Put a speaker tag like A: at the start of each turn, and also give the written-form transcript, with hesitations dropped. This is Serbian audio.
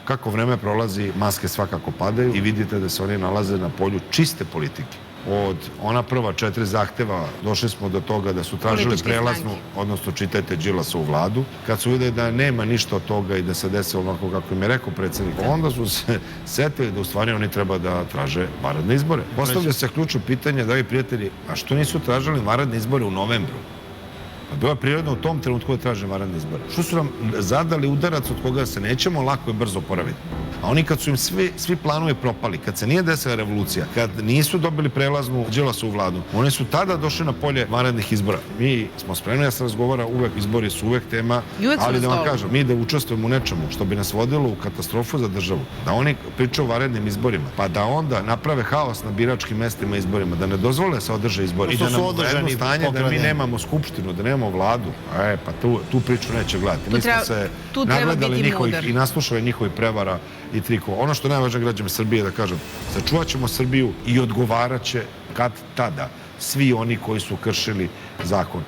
A: Kako vreme prolazi, maske svakako padaju i vidite da se oni nalaze na polju čiste politike. Od ona prva 4 zahteva došli smo do toga da su tražili prelaznu, odnosno čitajte Đilasovu vladu. Kad su videli da nema ništa od toga i da se desilo onako kako im je rekao predsjednik, onda su se setili da u stvari oni treba da traže vanredne izbore. Postavlja se ključno pitanje, dragi prijatelji, a što nisu tražili vanredne izbore u novembru? Bilo je prirodno u tom trenutku da traže vanredne izbore. Što su nam zadali udarac od koga se nećemo lako i brzo oporaviti? A oni kad su im svi planovi propali, kad se nije desila revolucija, kad nisu dobili prelaznu Đilasovu vladu, oni su tada došli na polje vanrednih izbora. Mi smo spremni da se razgovara, uvek izbori su uvek tema, ali da vam kažem, mi da učestvujemo u nečemu što bi nas vodilo u katastrofu za državu, da oni pričaju o vanrednim izborima, pa da onda naprave haos na biračkim mestima izborima, da ne dozvole se održe izbori i da nam uvedu stanje da mi nemamo skupštinu, da nemamo vladu, pa tu priču neće gledati. Mi smo se nagledali njihovih i naslušali njihovih prevara i trikova. Ono što je najvažnije građanima Srbije da kažem, sačuvat ćemo Srbiju i odgovarat će kad tada svi oni koji su kršili zakon.